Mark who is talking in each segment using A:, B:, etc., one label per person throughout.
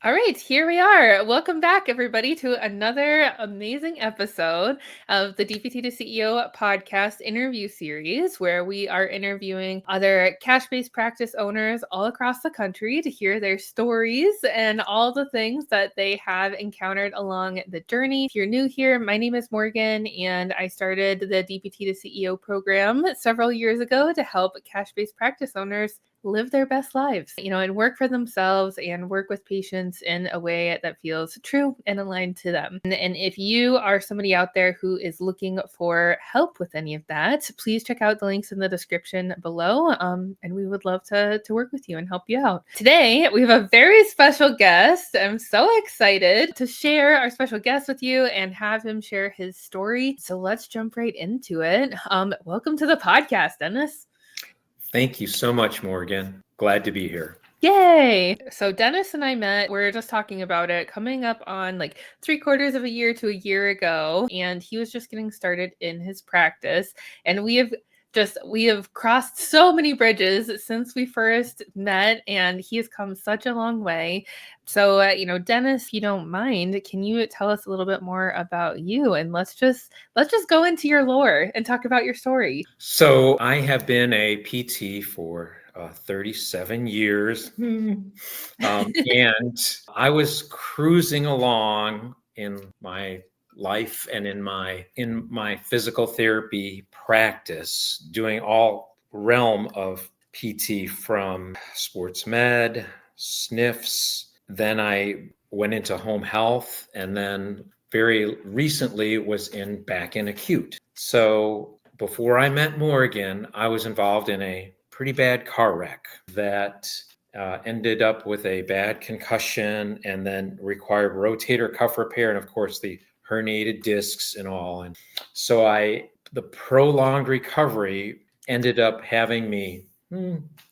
A: All right, here we are. Welcome back, everybody, to another amazing episode of the DPT to CEO podcast interview series, where we are interviewing other cash-based practice owners all across the country to hear their stories and all the things that they have encountered along the journey. If you're new here, my name is Morgan, and I started the DPT to CEO program several years ago to help cash-based practice owners live their best lives, and work for themselves and work with patients in a way that feels true and aligned to them. And if you are somebody out there who is looking for help with any of that, please check out the links in the description below. And we would love to work with you and help you out. Today, we have a very special guest. I'm so excited to share our special guest with you and have him share his story. So let's jump right into it. Welcome to the podcast, Dennis.
B: Thank you so much, Morgan. Glad to be here.
A: Yay! So Dennis and I met, we're just talking about it, coming up on like 3/4 of a year to a year ago. And he was just getting started in his practice. And we have crossed so many bridges since we first met, and he has come such a long way. So, Dennis, if you don't mind, can you tell us a little bit more about you? And let's just go into your lore and talk about your story.
B: So I have been a PT for 37 years. And I was cruising along in my life and in my physical therapy practice, doing all realm of PT, from sports med, sniffs. Then I went into home health, and then very recently was back in acute. So before I met Morgan, I was involved in a pretty bad car wreck that ended up with a bad concussion and then required rotator cuff repair, and of course the herniated discs and all. And so the prolonged recovery ended up having me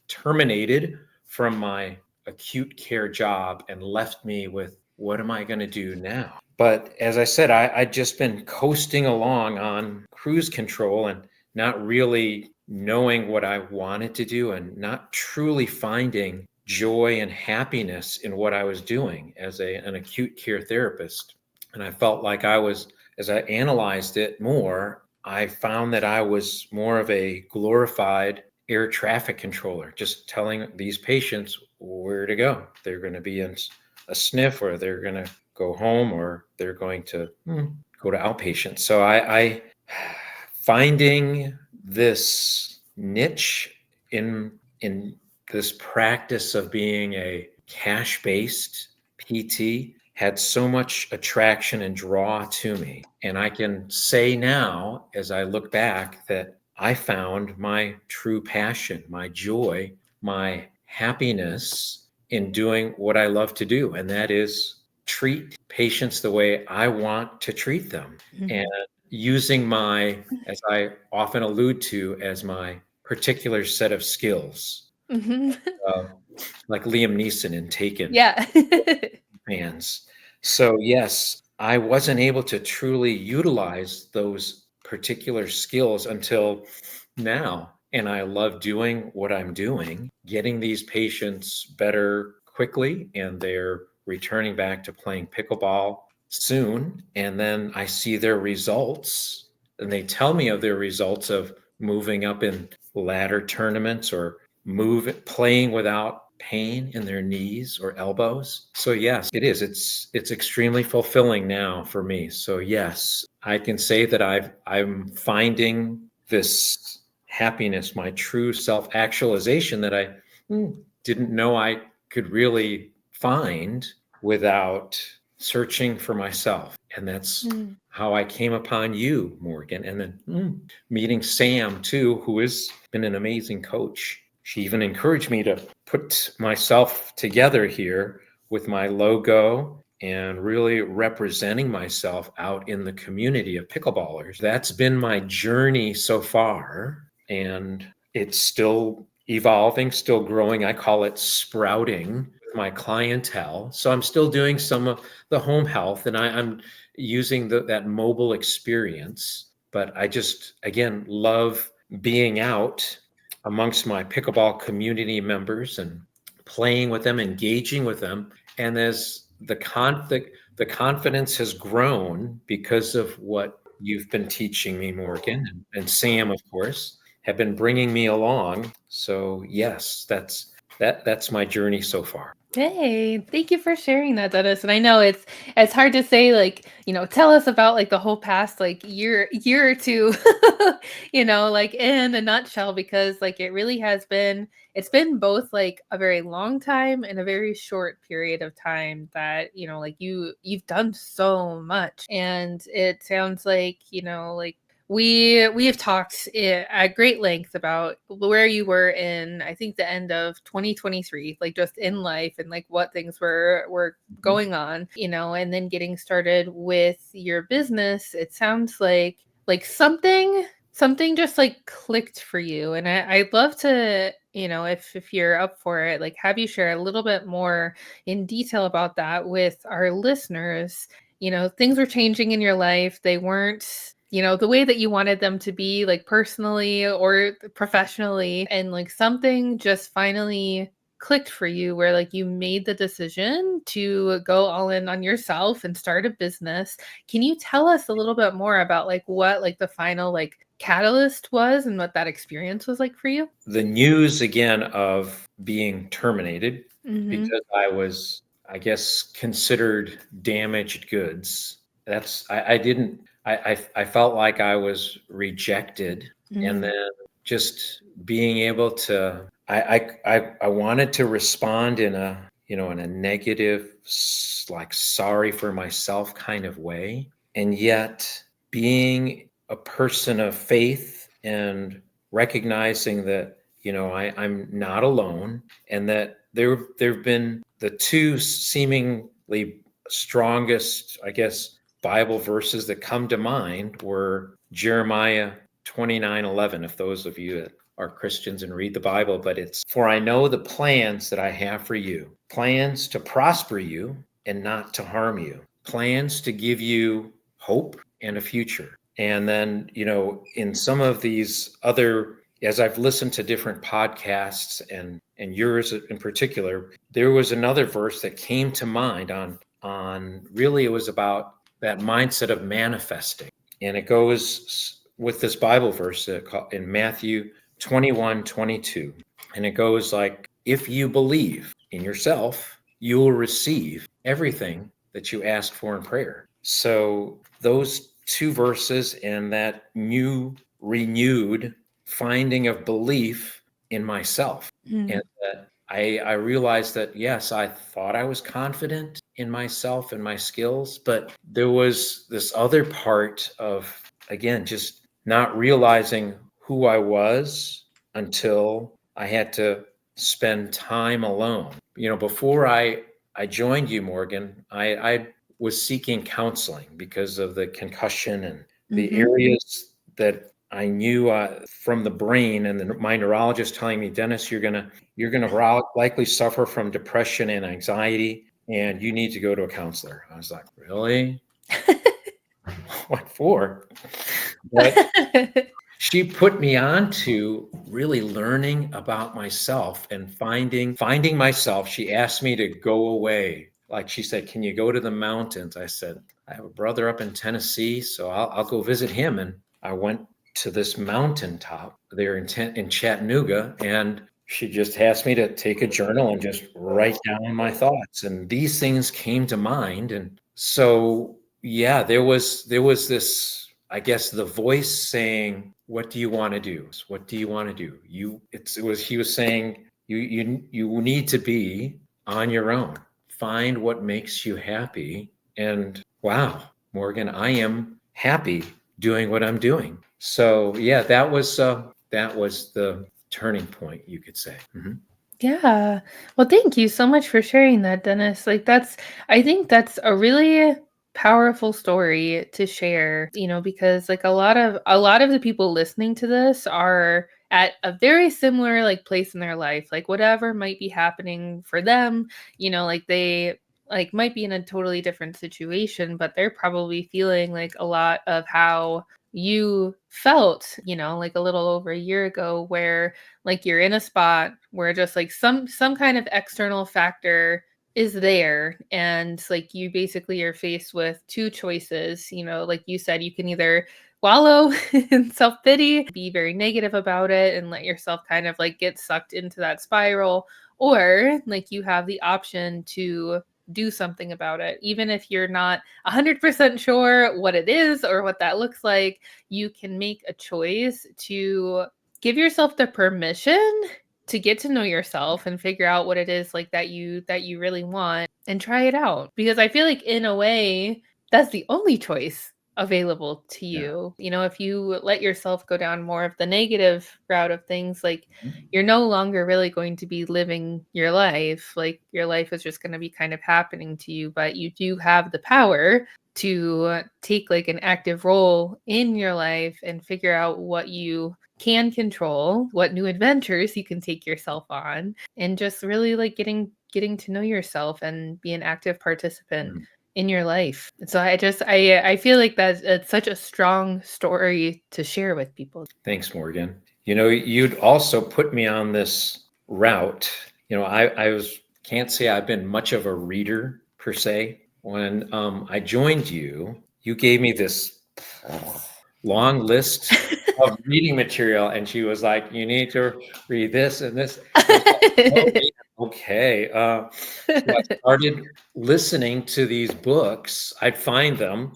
B: terminated from my acute care job and left me with, what am I going to do now? But as I said, I'd just been coasting along on cruise control and not really knowing what I wanted to do and not truly finding joy and happiness in what I was doing as an acute care therapist. And I felt like as I analyzed it more, I found that I was more of a glorified air traffic controller, just telling these patients where to go. They're going to be in a sniff, or they're going to go home, or they're going to go to outpatient. So I finding this niche in this practice of being a cash-based PT had so much attraction and draw to me. And I can say now, as I look back, that I found my true passion, my joy, my happiness in doing what I love to do. And that is treat patients the way I want to treat them. Mm-hmm. And using as I often allude to, as my particular set of skills, like Liam Neeson in Taken.
A: Yeah.
B: Fans. So yes, I wasn't able to truly utilize those particular skills until now. And I love doing what I'm doing, getting these patients better quickly, and they're returning back to playing pickleball soon. And then I see their results, and they tell me of their results of moving up in ladder tournaments or playing without pain in their knees or elbows. So yes, it is. It's extremely fulfilling now for me. So yes, I can say that I'm finding this happiness, my true self-actualization that I didn't know I could really find without searching for myself. And that's how I came upon you, Morgan. And then meeting Sam too, who has been an amazing coach. She even encouraged me to put myself together here with my logo and really representing myself out in the community of pickleballers. That's been my journey so far, and it's still evolving, still growing. I call it sprouting with my clientele. So I'm still doing some of the home health, and I'm using that mobile experience. But I just, again, love being out amongst my pickleball community members and playing with them, engaging with them. And as the confidence has grown because of what you've been teaching me, Morgan, and Sam, of course, have been bringing me along. So yes, that's my journey so far.
A: Hey, thank you for sharing that, Dennis. And I know it's hard to say, like, tell us about like the whole past like year or two, like in a nutshell, because like it really has been, it's been both like a very long time and a very short period of time that, like you've done so much. And it sounds like, like we have talked at great length about where you were in, I think, the end of 2023, like just in life and like what things were
B: Mhm.
A: going on, and then getting started with your business. It sounds like something just like clicked for you, and I'd love to, if you're up for it, like have you share a little bit more in detail about that with our listeners. Things were changing in your life. They weren't, the way that you wanted them to be, like personally or professionally. And like something just finally clicked for you where like you made the decision to go all in on yourself and start a business. Can you tell us a little bit more about like what like the final like catalyst was and what that experience was like for you?
B: The news again of being terminated
A: Mm-hmm.
B: because I was, I guess, considered damaged goods. I didn't I felt like I was rejected, and
A: Mm-hmm.
B: then just being able to I wanted to respond in a in a negative like sorry for myself kind of way, and yet being a person of faith and recognizing that I'm not alone, and that there've been the two seemingly strongest, I guess, Bible verses that come to mind were Jeremiah 29:11. If those of you that are Christians and read the Bible, but it's, for I know the plans that I have for you, plans to prosper you and not to harm you, plans to give you hope and a future. And then, in some of these other, as I've listened to different podcasts and yours in particular, there was another verse that came to mind on really it was about that mindset of manifesting. And it goes with this Bible verse in Matthew 21:22. And it goes like, if you believe in yourself, you will receive everything that you ask for in prayer. So those two verses and that new, renewed finding of belief in myself. And that I realized that, yes, I thought I was confident in myself and my skills, but there was this other part of, again, just not realizing who I was until I had to spend time alone. Before I joined you, Morgan, I was seeking counseling because of the concussion and the
A: Mm-hmm.
B: areas that I knew from the brain, and my neurologist telling me, Dennis, you're gonna likely suffer from depression and anxiety, and you need to go to a counselor. I was like, really? What for? But she put me on to really learning about myself and finding myself. She asked me to go away. Like she said, can you go to the mountains? I said, I have a brother up in Tennessee, so I'll go visit him. And I went to this mountaintop there in Chattanooga, and she just asked me to take a journal and just write down my thoughts. And these things came to mind. And so, yeah, there was this, I guess, the voice saying, what do you want to do? What do you want to do? He was saying, you need to be on your own. Find what makes you happy. And wow, Morgan, I am happy doing what I'm doing. So yeah, that was the turning point, you could say. Mhm.
A: Yeah. Well, thank you so much for sharing that, Dennis. Like I think that's a really powerful story to share, because like a lot of the people listening to this are at a very similar like place in their life. Like whatever might be happening for them, like they like might be in a totally different situation, but they're probably feeling like a lot of how you felt, like a little over a year ago, where like you're in a spot where just like some kind of external factor is there, and like you basically are faced with two choices. Like you said, you can either wallow in self-pity, be very negative about it, and let yourself kind of like get sucked into that spiral, or like you have the option to do something about it. Even if you're not 100% sure what it is or what that looks like, you can make a choice to give yourself the permission to get to know yourself and figure out what it is like that you really want and try it out. Because I feel like in a way that's the only choice available to
B: Yeah.
A: you. If you let yourself go down more of the negative route of things, like
B: Mhm.
A: you're no longer really going to be living your life. Like your life is just going to be kind of happening to you, but you do have the power to take like an active role in your life and figure out what you can control, what new adventures you can take yourself on, and just really like getting to know yourself and be an active participant
B: Mm.
A: in your life. So I feel like that's it's such a strong story to share with people.
B: Thanks, Morgan. You'd also put me on this route. I can't say I've been much of a reader per se. When I joined you, you gave me this long list of reading material, and she was like, "You need to read this and this." I was like, "Oh, yeah, okay." So I started listening to these books. I'd find them,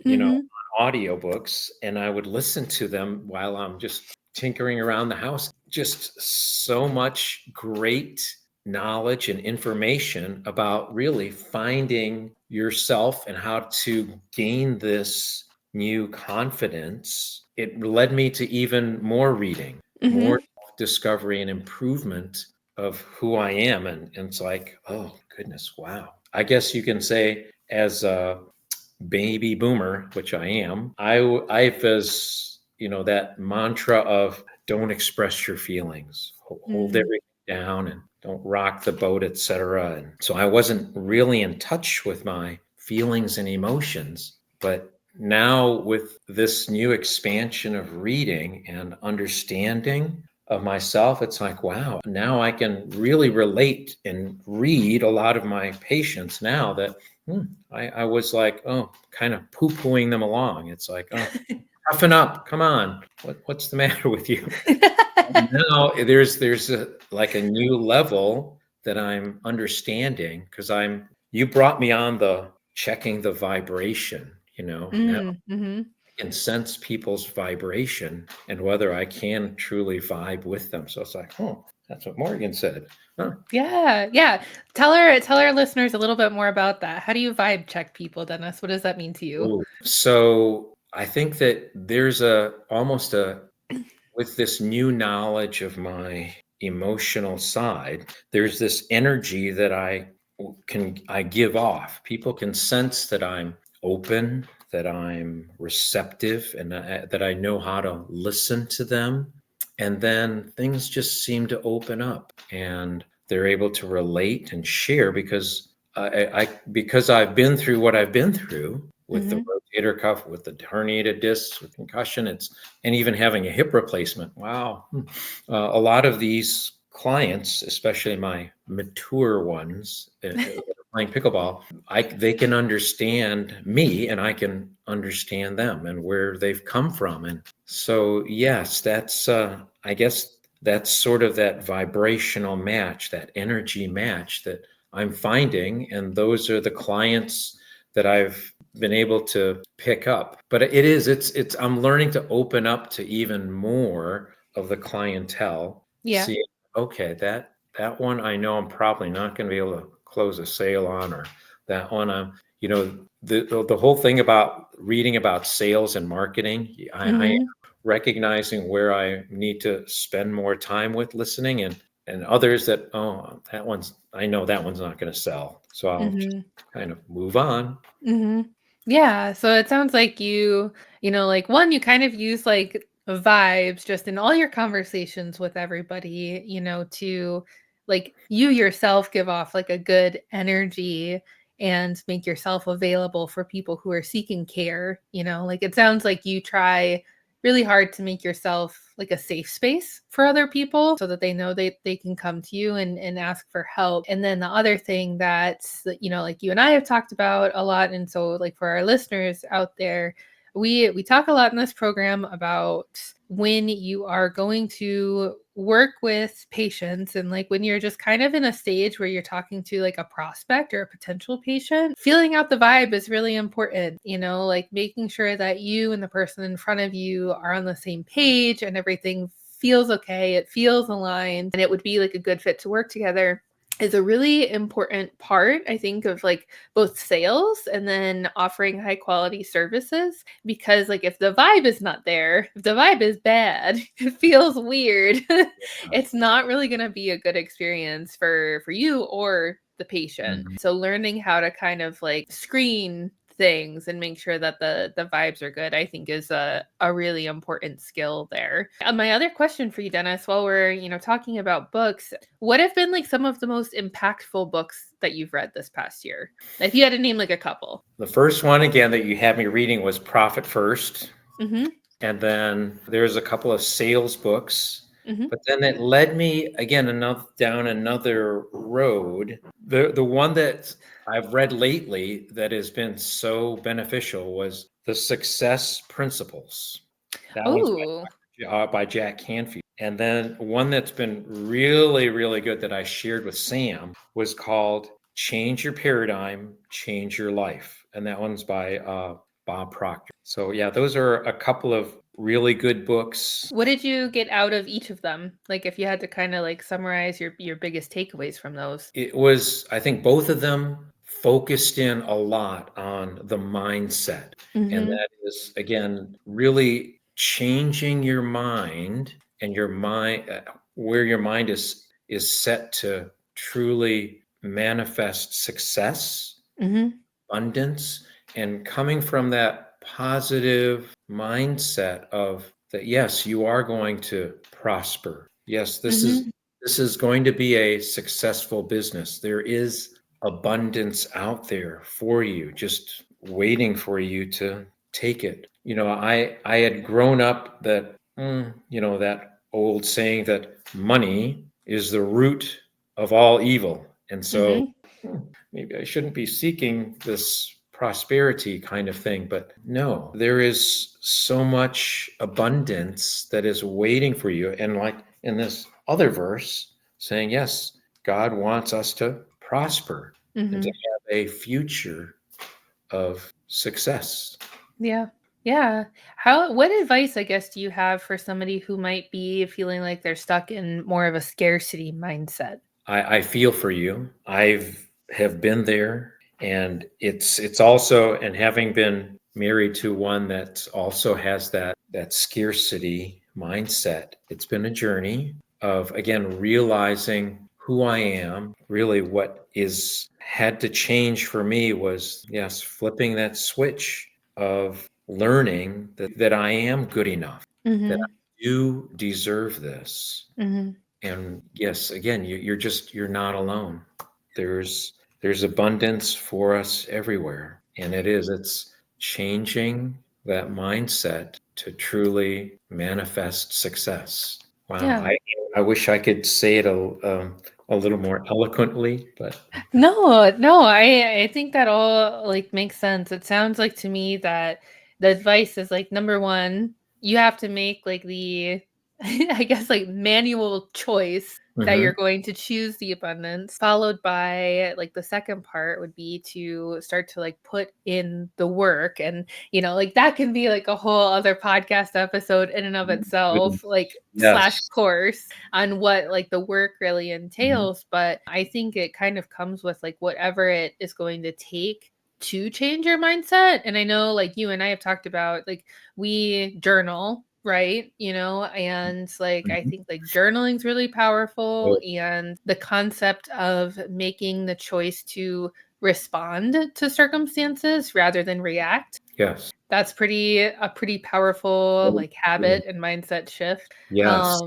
A: Mhm.
B: on audiobooks, and I would listen to them while I'm just tinkering around the house. Just so much great knowledge and information about really finding yourself and how to gain this new confidence. It led me to even more reading, more
A: Mhm.
B: discovery and improvement of who I am. And it's like, oh, goodness, wow. I guess you can say, as a baby boomer, which I am, I was, that mantra of don't express your feelings, hold
A: Mm.
B: everything down and don't rock the boat, etc. And so I wasn't really in touch with my feelings and emotions. But now, with this new expansion of reading and understanding of myself, it's like, wow, now I can really relate and read a lot of my patients now that I was like, oh, kind of poo-pooing them along. It's like, oh, toughen up, come on, what's the matter with you? Now there's like a new level that I'm understanding, because you brought me on the checking the vibration. Now
A: Mm. Mhm.
B: I can sense people's vibration and whether I can truly vibe with them. So it's like, oh, that's what Morgan said. Huh.
A: Yeah, yeah. Tell our listeners a little bit more about that. How do you vibe check people, Dennis? What does that mean to you?
B: Ooh. So I think that there's almost with this new knowledge of my emotional side, there's this energy that I give off. People can sense that I'm open, that I'm receptive, and that I know how to listen to them. And then things just seem to open up, and they're able to relate and share, because because I've been through what I've been through with the
A: Mhm.
B: rotator cuff, with the herniated discs, with concussion, and even having a hip replacement. Wow. A lot of these clients, especially my mature ones, playing pickleball, they can understand me and I can understand them and where they've come from. And so, yes, I guess that's sort of that vibrational match, that energy match that I'm finding. And those are the clients that I've been able to pick up. But I'm learning to open up to even more of the clientele.
A: Yeah.
B: See, okay, that one I know I'm probably not going to be able to close a sale on, or that one you know, the whole thing about reading about sales and marketing, I am
A: Mhm.
B: recognizing where I need to spend more time with listening, and others that, oh, I know that one's not going to sell, so I'll just
A: Mhm.
B: kind of move on.
A: Mhm. Yeah, so it sounds like like one, you kind of use like vibes just in all your conversations with everybody, to like you yourself give off like a good energy and make yourself available for people who are seeking care. Like it sounds like you try really hard to make yourself like a safe space for other people so that they know they can come to you and ask for help. And then the other thing that's, like you and I have talked about a lot, and so like for our listeners out there, we talk a lot in this program about when you are going to work with patients, and like when you're just kind of in a stage where you're talking to like a prospect or a potential patient, feeling out the vibe is really important, like making sure that you and the person in front of you are on the same page and everything feels okay, it feels aligned, and it would be like a good fit to work together is a really important part, I think, of like both sales and then offering high quality services. Because like if the vibe is not there, if the vibe is bad, it feels weird. It's not really going to be a good experience for you or the patient. So learning how to kind of like screen things and make sure that the vibes are good, I think is a really important skill there. My other question for you, Dennis, while we're talking about books, what have been like some of the most impactful books that you've read this past year, if you had to name like a couple?
B: The first one, again, that you had me reading was Profit First.
A: Mm-hmm.
B: And then there's a couple of sales books.
A: Mm-hmm.
B: But then it led me again down another road. The one that I've read lately that has been so beneficial was The Success Principles. That one's
A: Oh.
B: by Jack Canfield. And then one that's been really, really good that I shared with Sam was called Change Your Paradigm, Change Your Life. And that one's by Bob Proctor. So yeah, those are a couple of really good books.
A: What did you get out of each of them? Like if you had to kind of like summarize your biggest takeaways from those.
B: It was, I think both of them focused in a lot on the mindset.
A: Mm-hmm.
B: And that is, again, really changing your mind and your mind, where your mind is set to truly manifest success,
A: Mm-hmm.
B: abundance, and coming from that positive mindset of that, yes, you are going to prosper. Yes,
A: Mm-hmm.
B: this is going to be a successful business. There is abundance out there for you, just waiting for you to take it. I had grown up that that old saying that money is the root of all evil. And so maybe I shouldn't be seeking this prosperity kind of thing. But no, there is so much abundance that is waiting for you. And like in this other verse, saying, yes, God wants us to prosper and to have a future of success.
A: Yeah. Yeah. What advice, I guess, do you have for somebody who might be feeling like they're stuck in more of a scarcity mindset?
B: I feel for you. Have been there, and it's also, and having been married to one that also has that scarcity mindset, it's been a journey of again realizing who I am. Really, what is had to change for me was, yes, flipping that switch of learning that I am good enough, that
A: Mm-hmm.
B: I do deserve this.
A: Mm-hmm.
B: And yes, again, you're not alone. There's abundance for us everywhere. And it's changing that mindset to truly manifest success. Wow.
A: Yeah.
B: I wish I could say it a little more eloquently, but
A: No, I think that all like makes sense. It sounds like to me that the advice is like number one, you have to make like the I guess like manual choice that you're going to choose the abundance, followed by like the second part would be to start to like put in the work. And like that can be like a whole other podcast episode in and of itself, like slash
B: yes.
A: course on what like the work really
B: Mhm.
A: entails. But I think it kind of comes with like whatever it is going to take to change your mindset. And I know like you and I have talked about like we journal, right? And like I
B: Mhm.
A: think like journaling's really powerful,
B: Oh,
A: and the concept of making the choice to respond to circumstances rather than react,
B: yes.
A: that's a pretty powerful like habit and mindset shift.
B: Yes.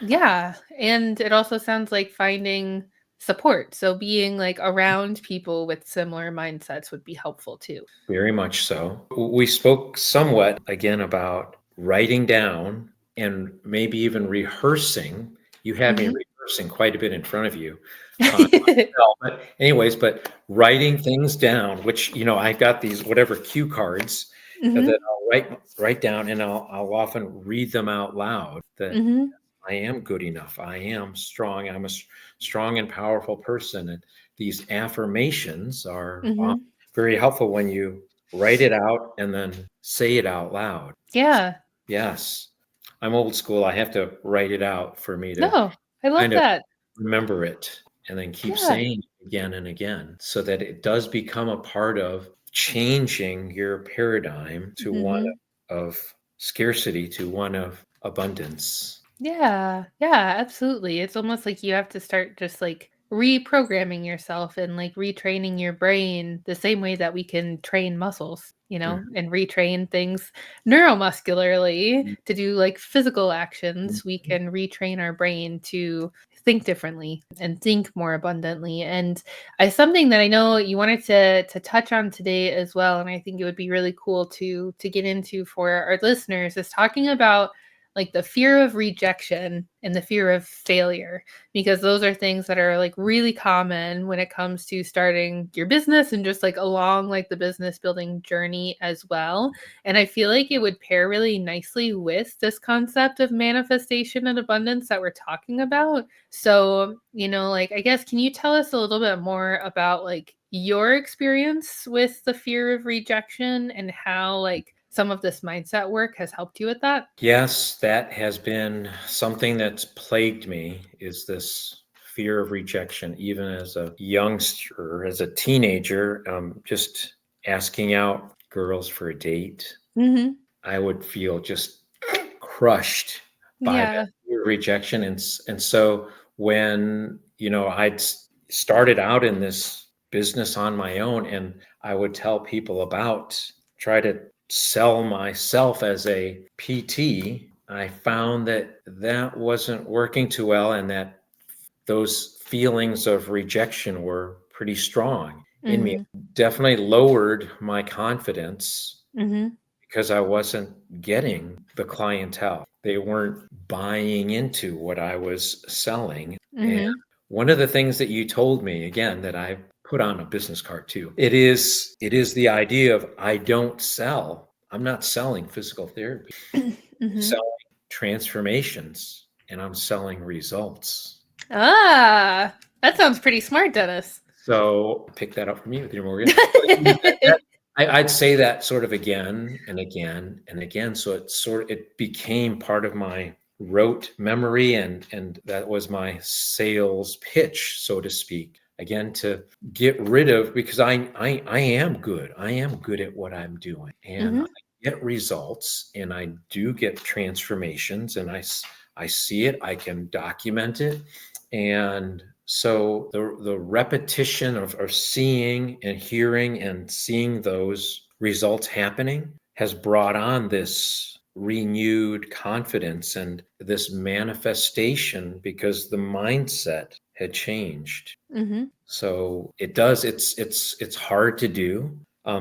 A: Yeah, and it also sounds like finding support, so being like around people with similar mindsets would be helpful too.
B: Very much so. We spoke somewhat again about writing down and maybe even rehearsing. You have me rehearsing quite a bit in front of you. But anyways, but writing things down, which, I've got these whatever cue cards that I'll write down, and I'll often read them out loud, that I am good enough. I am strong. I'm a strong and powerful person. And these affirmations are very helpful when you write it out and then say it out loud.
A: Yeah.
B: Yes. I'm old school. I have to write it out for me to
A: No, I love
B: kind of
A: that.
B: remember it and then keep
A: Yeah.
B: saying it again and again, so that it does become a part of changing your paradigm to one of scarcity to one of abundance.
A: Yeah, yeah, absolutely. It's almost like you have to start just like reprogramming yourself and like retraining your brain the same way that we can train muscles, and retrain things neuromuscularly to do like physical actions. We can retrain our brain to think differently and think more abundantly. And something that I know you wanted to touch on today as well, and I think it would be really cool to get into for our listeners, is talking about like the fear of rejection and the fear of failure, because those are things that are like really common when it comes to starting your business and just like along like the business building journey as well. And I feel like it would pair really nicely with this concept of manifestation and abundance that we're talking about. So, like, I guess, can you tell us a little bit more about like your experience with the fear of rejection and how like some of this mindset work has helped you with that?
B: Yes, that has been something that's plagued me, is this fear of rejection, even as a youngster, as a teenager, just asking out girls for a date.
A: Mm-hmm.
B: I would feel just crushed by
A: Yeah.
B: that fear of rejection. And so when, I'd started out in this business on my own, and I would tell people try to sell myself as a PT, I found that wasn't working too well, and that those feelings of rejection were pretty strong in me.
A: Mm-hmm.
B: Definitely lowered my confidence
A: Mm-hmm.
B: because I wasn't getting the clientele. They weren't buying into what I was selling. And
A: Mm-hmm.
B: one of the things that you told me, again, that I put on a business card too, it is the idea of, I don't sell. I'm not selling physical therapy. I'm
A: Mm-hmm.
B: selling transformations, and I'm selling results.
A: Ah, that sounds pretty smart, Dennis.
B: So pick that up from you, dear Morgan. I'd say that sort of again and again and again. So it became part of my rote memory, and that was my sales pitch, so to speak. Again, to get rid of, because I am good. I am good at what I'm doing, and I
A: Mm-hmm.
B: get results, and I do get transformations, and I see it. I can document it, and so the repetition of seeing and hearing and seeing those results happening has brought on this renewed confidence and this manifestation, because the mindset had changed.
A: Mm-hmm.
B: So it's hard to do,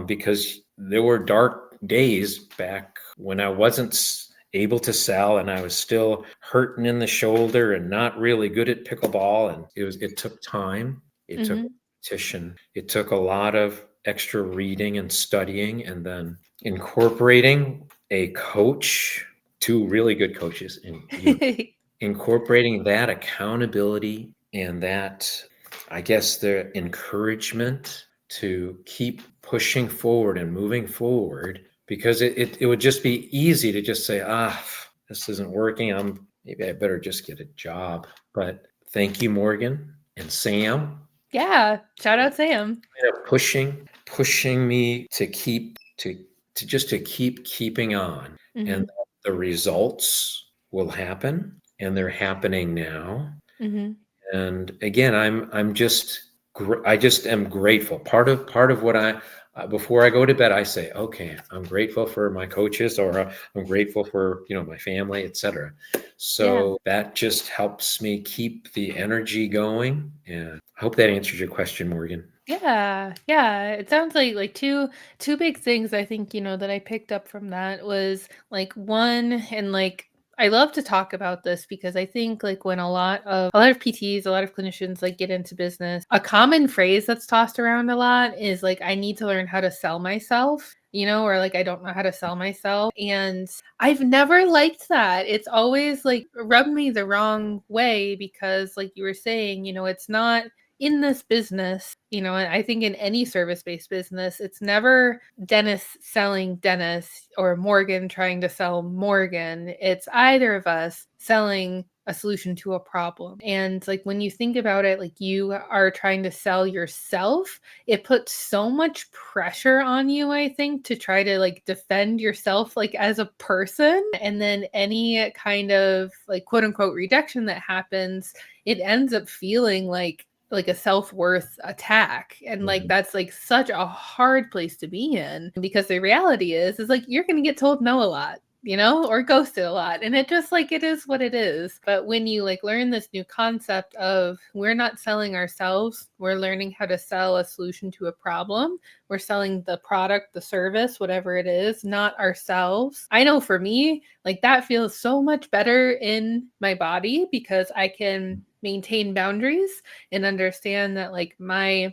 B: because there were dark days back when I wasn't able to sell, and I was still hurting in the shoulder and not really good at pickleball. And it took time. It took
A: Mm-hmm.
B: repetition. It took a lot of extra reading and studying, and then incorporating a coach, two really good coaches, and incorporating that accountability and that, I guess, the encouragement to keep pushing forward and moving forward, because it would just be easy to just say, this isn't working. Maybe I better just get a job. But thank you, Morgan and Sam,
A: Yeah. Shout out Sam.
B: pushing me to keep keeping on,
A: Mm-hmm.
B: and the results will happen, and they're happening now.
A: Mm-hmm.
B: And again, I just am grateful. Part of what before I go to bed, I say, okay, I'm grateful for my coaches, or I'm grateful for, my family, etc.
A: Yeah.
B: So that just helps me keep the energy going. And I hope that answers your question, Morgan.
A: Yeah, yeah. It sounds like two big things I think, that I picked up from that was like one, and like I love to talk about this because I think like when a lot of PTs, a lot of clinicians like get into business, a common phrase that's tossed around a lot is like I need to learn how to sell myself. Or like I don't know how to sell myself. And I've never liked that. It's always like rubbed me the wrong way because like you were saying, it's not in this business, I think in any service based business, it's never Dennis selling Dennis or Morgan trying to sell Morgan. It's either of us selling a solution to a problem. And like when you think about it, like you are trying to sell yourself, it puts so much pressure on you, I think, to try to like defend yourself like as a person. And then any kind of like quote unquote rejection that happens, it ends up feeling like a self-worth attack, and like
B: Mhm.
A: that's like such a hard place to be in because the reality is like you're going to get told no a lot, or ghosted a lot, and it just like it is what it is. But when you like learn this new concept of we're not selling ourselves, we're learning how to sell a solution to a problem, we're selling the product, the service, whatever it is, not ourselves. I know for me, like that feels so much better in my body because I can maintain boundaries and understand that like my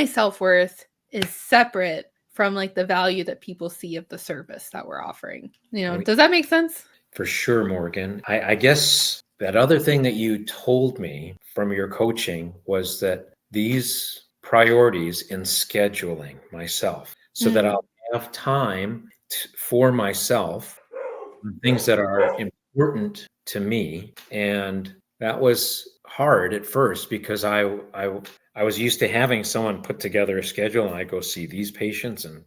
A: self-worth is separate from like the value that people see of the service that we're offering.
B: Oh,
A: Does that make sense?
B: for sure, Morgan. I guess that other thing that you told me from your coaching was that these priorities in scheduling myself so that
A: Mm,
B: I'll have time for myself, things that are important to me. And that was hard at first because I was used to having someone put together a schedule and I go see these patients and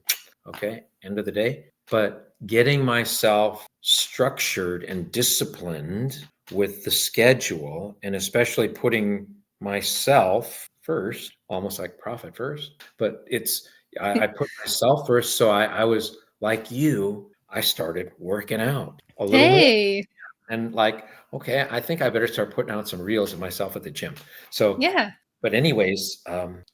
B: okay, end of the day. But getting myself structured and disciplined with the schedule and especially putting myself first, almost like profit first, but I put myself first. So I was like you, I started working out a little more
A: hey,
B: and like, okay, I think I better start putting out some reels of myself at the gym. So,
A: yeah.
B: but anyways,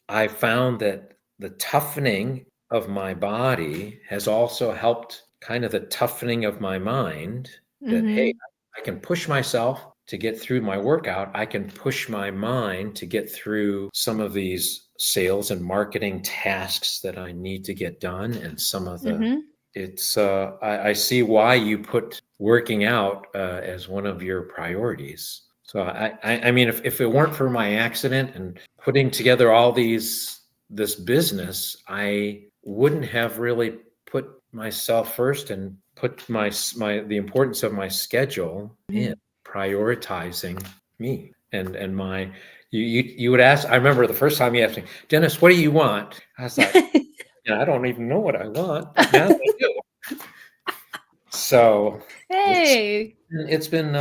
B: I found that the toughening of my body has also helped kind of the toughening of my mind that, hey,
A: Mm-hmm.
B: I can push myself to get through my workout. I can push my mind to get through some of these sales and marketing tasks that I need to get done and some of the
A: Mm-hmm.
B: I see why you put working out as one of your priorities. So I mean, if it weren't for my accident and putting together all this business, I wouldn't have really put myself first and put the importance of my schedule in
A: Mm-hmm.
B: prioritizing me and my you would ask. I remember the first time you asked me, Dennis, what do you want? I was like, yeah, I don't even know what I want, but now I do. So it's
A: Hey.
B: it's been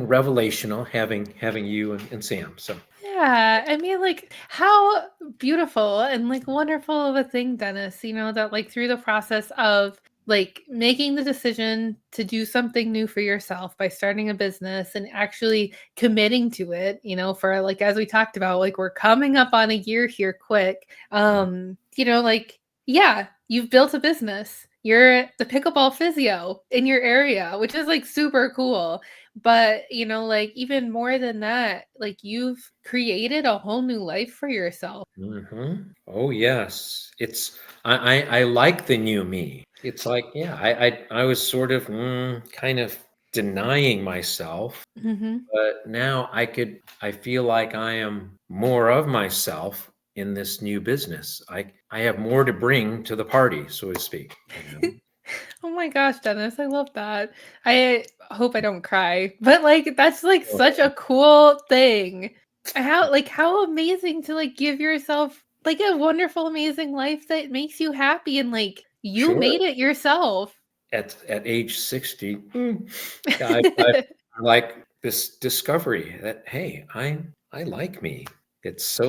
B: revelational having you and Sam. So
A: Yeah, I mean, like, how beautiful and like wonderful of a thing, Dennis, that like through the process of like making the decision to do something new for yourself by starting a business and actually committing to it, for like as we talked about, like we're coming up on a year here quick. Like, yeah, you've built a business. You're the pickleball physio in your area, which is like super cool. But, like even more than that, like you've created a whole new life for yourself.
B: oh yes, it's I like the new me. It's like yeah, I was sort of kind of denying myself,
A: Mhm.
B: but now I feel like I am more of myself in this new business. I have more to bring to the party, so to speak.
A: Oh my gosh, Dennis, I love that. I hope I don't cry, but like that's like such a cool thing. How amazing to like give yourself like a wonderful, amazing life that makes you happy and like you
B: Sure.
A: made it yourself.
B: At age 60, I like this discovery that hey, I like me. It's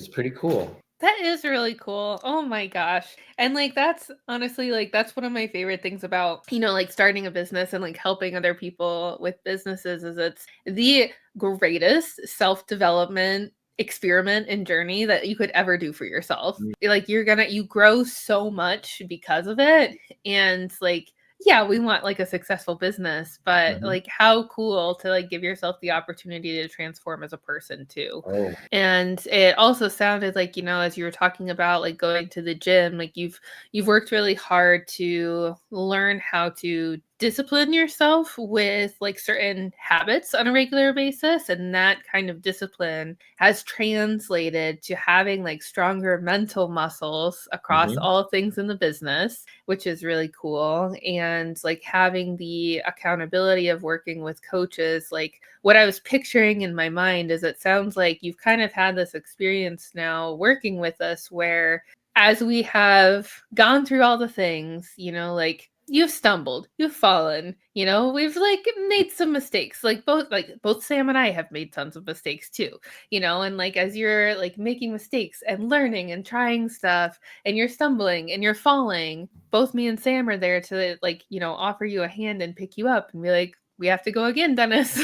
B: pretty cool.
A: That is really cool. Oh my gosh. And like that's honestly like that's one of my favorite things about, like starting a business and like helping other people with businesses is it's the greatest self-development experiment and journey that you could ever do for yourself.
B: Mm.
A: Like you grow so much because of it. And like, yeah, we want like a successful business, but
B: Mhm.
A: like how cool to like give yourself the opportunity to transform as a person too.
B: Oh,
A: And it also sounded like, as you were talking about like going to the gym, like you've worked really hard to learn how to discipline yourself with like certain habits on a regular basis, and that kind of discipline has translated to having like stronger mental muscles across
B: mhm.
A: all things in the business, which is really cool. And like having the accountability of working with coaches, like what I was picturing in my mind is it sounds like you've kind of had this experience now working with us where as we have gone through all the things, like you've stumbled, you've fallen, we've like made some mistakes. Like both Sam and I have made tons of mistakes too, and like as you're like making mistakes and learning and trying stuff and you're stumbling and you're falling, both me and Sam are there to like, offer you a hand and pick you up and be like, we have to go again, Dennis.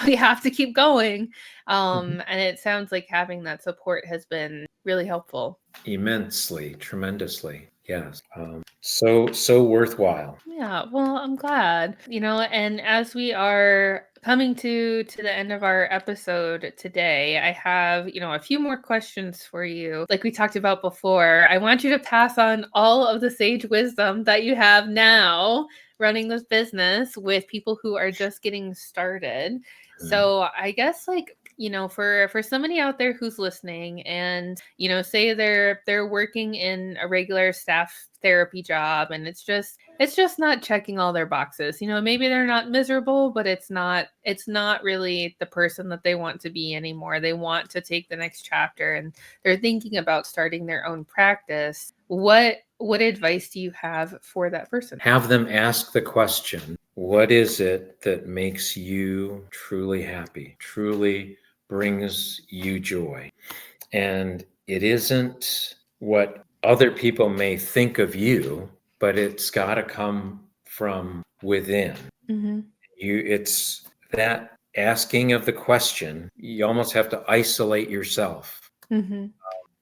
A: We have to keep going.
B: Mhm.
A: And it sounds like having that support has been really helpful.
B: Immensely, tremendously. Yes. So worthwhile.
A: Yeah, well, I'm glad. And as we are coming to the end of our episode today, I have, a few more questions for you. Like we talked about before, I want you to pass on all of the sage wisdom that you have now running this business with people who are just getting started.
B: Mhm.
A: So, I guess like for somebody out there who's listening and say they're working in a regular staff therapy job and it's just not checking all their boxes. Maybe they're not miserable, but it's not really the person that they want to be anymore. They want to take the next chapter and they're thinking about starting their own practice. What advice do you have for that person?
B: Have them ask the question, what is it that makes you truly happy, truly brings you joy? And it isn't what other people may think of you, but it's got to come from within.
A: Mm-hmm.
B: It's that asking of the question. You almost have to isolate yourself
A: Mm-hmm.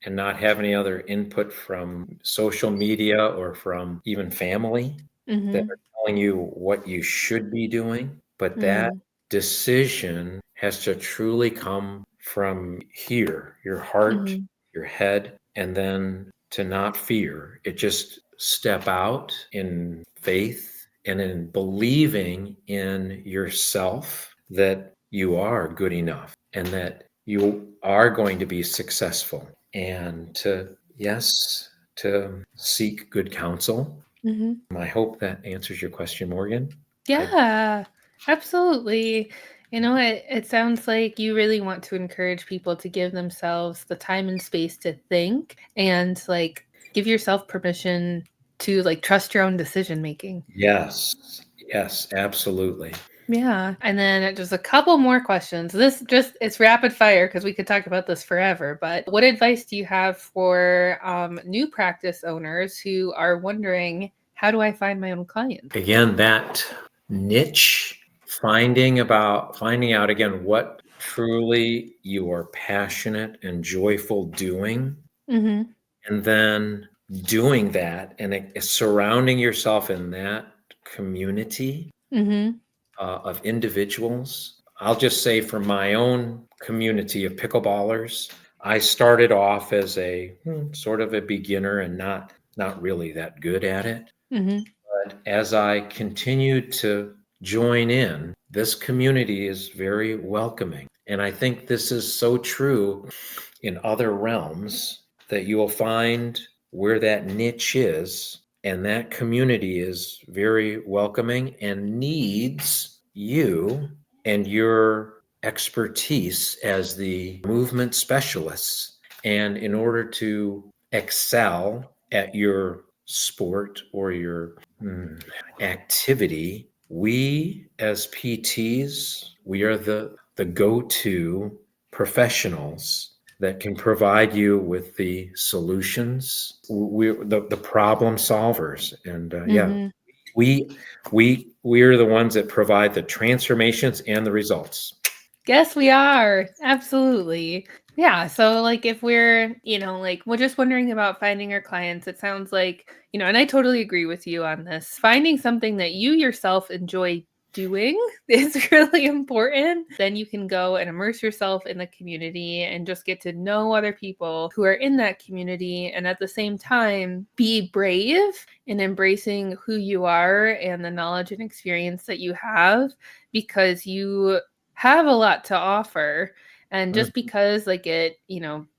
B: and not have any other input from social media or from even family that
A: Mm-hmm.
B: are telling you what you should be doing. But that
A: Mm-hmm.
B: decision has to truly come from here, your heart,
A: Mm-hmm.
B: your head, and then to not fear. It just step out in faith and in believing in yourself that you are good enough and that you are going to be successful, and to seek good counsel.
A: Mm-hmm.
B: I hope that answers your question, Morgan. I
A: Yeah, absolutely. It sounds like you really want to encourage people to give themselves the time and space to think and like give yourself permission to like trust your own decision making.
B: Yes, yes, absolutely.
A: Yeah. And then just a couple more questions. This just it's rapid fire because we could talk about this forever. But what advice do you have for new practice owners who are wondering, how do I find my own clients?
B: Again, that niche, finding out again what truly you are passionate and joyful doing,
A: Mm-hmm.
B: and then doing that and surrounding yourself in that community
A: Mm-hmm.
B: of individuals. I'll just say for my own community of pickleballers, I started off as a sort of a beginner and not really that good at it.
A: Mm-hmm.
B: But as I continued to join in, this community is very welcoming. And I think this is so true in other realms, that you will find where that niche is, and that community is very welcoming and needs you and your expertise as the movement specialists. And in order to excel at your sport or your activity, we as PTs, we are the go-to professionals that can provide you with the solutions. We're the problem solvers, and yeah,
A: Mm-hmm.
B: we we're the ones that provide the transformations and the results.
A: Yes, we are. Absolutely. Yeah. So, like, if we're, like, we're just wondering about finding our clients, it sounds like, and I totally agree with you on this. Finding something that you yourself enjoy doing is really important. Then you can go and immerse yourself in the community and just get to know other people who are in that community. And at the same time, be brave in embracing who you are and the knowledge and experience that you have, because you have a lot to offer. And just
B: Mhm.
A: because, like, it,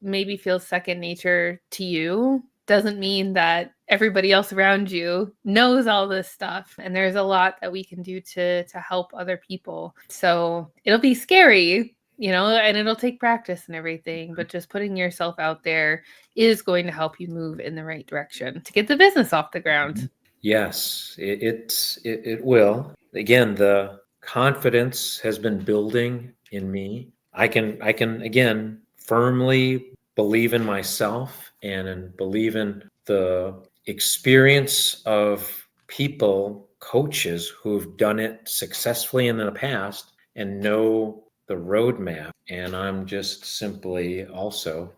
A: maybe feels second nature to you, doesn't mean that everybody else around you knows all this stuff. And there's a lot that we can do to help other people. So it'll be scary, and it'll take practice and everything, but just putting yourself out there is going to help you move in the right direction to get the business off the ground.
B: Yes, it will. Again, the confidence has been building in me. I can again firmly believe in myself and believe in the experience of people, coaches who've done it successfully in the past and know the roadmap. And I'm just simply also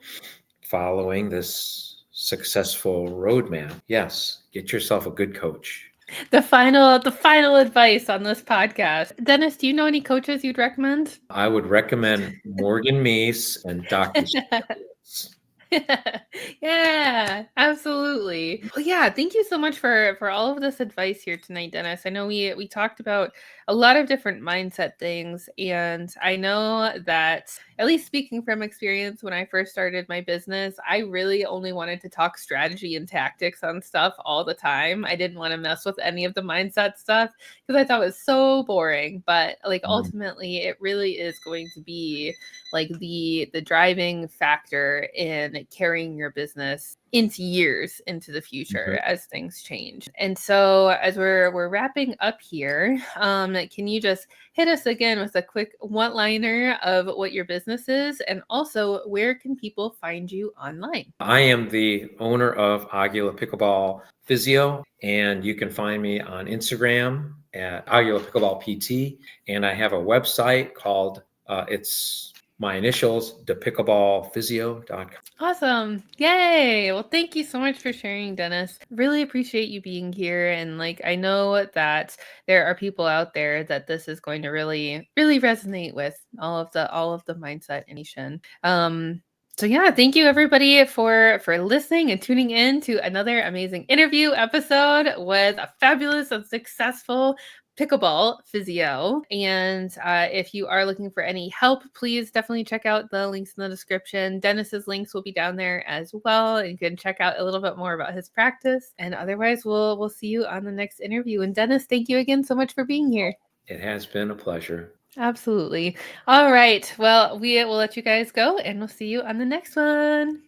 B: following this successful roadmap. Yes, get yourself a good coach.
A: The final advice on this podcast. Dennis, do you know any coaches you'd recommend?
B: I would recommend Morgan Meese and Dr. Stevens.
A: Yeah, absolutely. Well, yeah, thank you so much for all of this advice here tonight, Dennis. I know we talked about a lot of different mindset things, and I know that, at least speaking from experience, when I first started my business, I really only wanted to talk strategy and tactics on stuff all the time. I didn't want to mess with any of the mindset stuff because I thought it was so boring, but like
B: Mm,
A: ultimately it really is going to be like the driving factor in carrying your business into years into the future
B: mhm.
A: as things change. And so as we're wrapping up here, can you just hit us again with a quick one-liner of what your business is, and also where can people find you online?
B: I am the owner of Aguila Pickleball Physio, and you can find me on Instagram at Aguila Pickleball PT. And I have a website called, it's my initials, thepickleballphysio.com.
A: Awesome. Yay. Well, thank you so much for sharing, Dennis. Really appreciate you being here. And like, I know that there are people out there that this is going to really, really resonate with, all of the mindset information. So yeah, thank you everybody for listening and tuning in to another amazing interview episode with a fabulous and successful pickleball physio. And if you are looking for any help, please definitely check out the links in the description. Dennis's links will be down there as well, and you can check out a little bit more about his practice. And otherwise, we'll see you on the next interview. And Dennis, thank you again so much for being here.
B: It has been a pleasure.
A: Absolutely. All right. Well, we will let you guys go, and we'll see you on the next one.